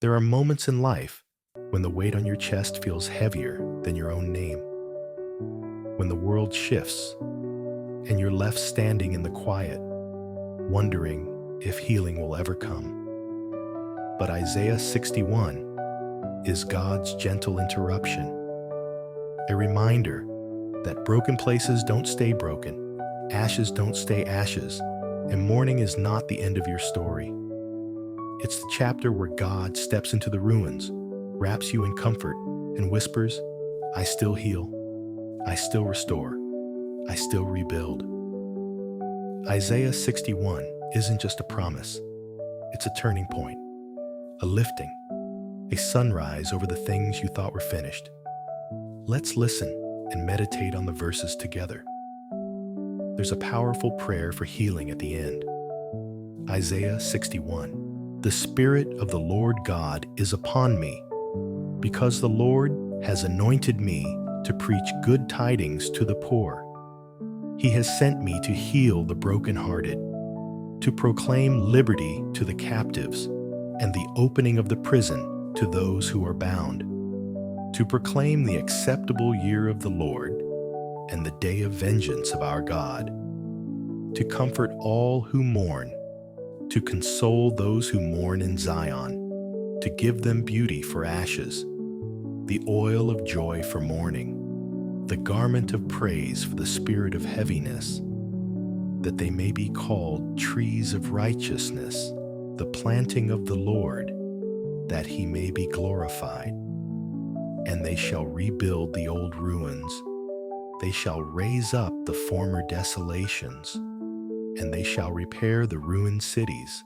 There are moments in life when the weight on your chest feels heavier than your own name, when the world shifts and you're left standing in the quiet, wondering if healing will ever come. But Isaiah 61 is God's gentle interruption, a reminder that broken places don't stay broken, ashes don't stay ashes, and mourning is not the end of your story. It's the chapter where God steps into the ruins, wraps you in comfort, and whispers, "I still heal, I still restore, I still rebuild." Isaiah 61 isn't just a promise, it's a turning point, a lifting, a sunrise over the things you thought were finished. Let's listen and meditate on the verses together. There's a powerful prayer for healing at the end. Isaiah 61. The Spirit of the Lord God is upon me, because the Lord has anointed me to preach good tidings to the poor. He has sent me to heal the brokenhearted, to proclaim liberty to the captives, and the opening of the prison to those who are bound, to proclaim the acceptable year of the Lord and the day of vengeance of our God, to comfort all who mourn, to console those who mourn in Zion, to give them beauty for ashes, the oil of joy for mourning, the garment of praise for the spirit of heaviness, that they may be called trees of righteousness, the planting of the Lord, that he may be glorified. And they shall rebuild the old ruins. They shall raise up the former desolations, and they shall repair the ruined cities,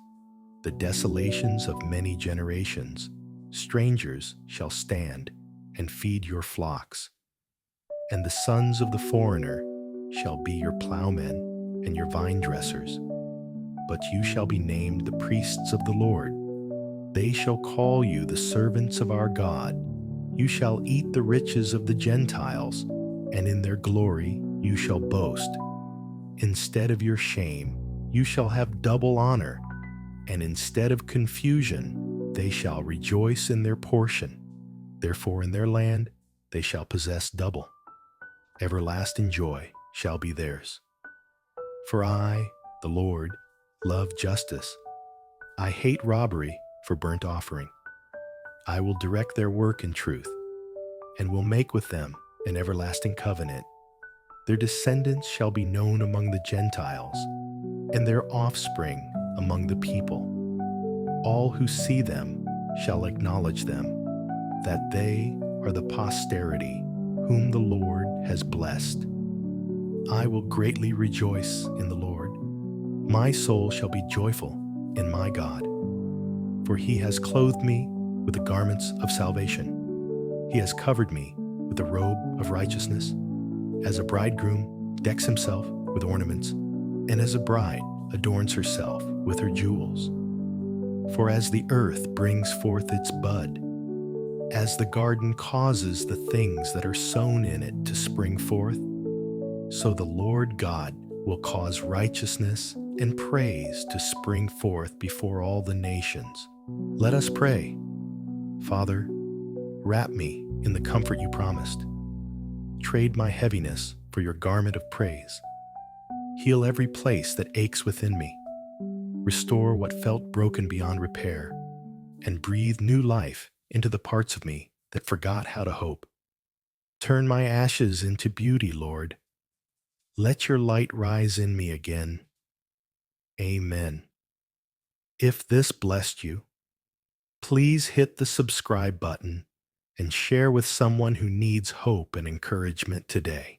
the desolations of many generations. Strangers shall stand and feed your flocks, and the sons of the foreigner shall be your plowmen and your vine dressers. But you shall be named the priests of the Lord. They shall call you the servants of our God. You shall eat the riches of the Gentiles, and in their glory you shall boast. Instead of your shame, you shall have double honor, and instead of confusion, they shall rejoice in their portion. Therefore in their land they shall possess double. Everlasting joy shall be theirs. For I, the Lord, love justice. I hate robbery for burnt offering. I will direct their work in truth, and will make with them an everlasting covenant. Their descendants shall be known among the Gentiles, and their offspring among the people. All who see them shall acknowledge them, that they are the posterity whom the Lord has blessed. I will greatly rejoice in the Lord. My soul shall be joyful in my God, for he has clothed me with the garments of salvation. He has covered me with the robe of righteousness, as a bridegroom decks himself with ornaments, and as a bride adorns herself with her jewels. For as the earth brings forth its bud, as the garden causes the things that are sown in it to spring forth, so the Lord God will cause righteousness and praise to spring forth before all the nations. Let us pray. Father, wrap me in the comfort you promised. Trade my heaviness for your garment of praise. Heal every place that aches within me. Restore what felt broken beyond repair, and breathe new life into the parts of me that forgot how to hope. Turn my ashes into beauty, Lord. Let your light rise in me again. Amen. If this blessed you, please hit the subscribe button and share with someone who needs hope and encouragement today.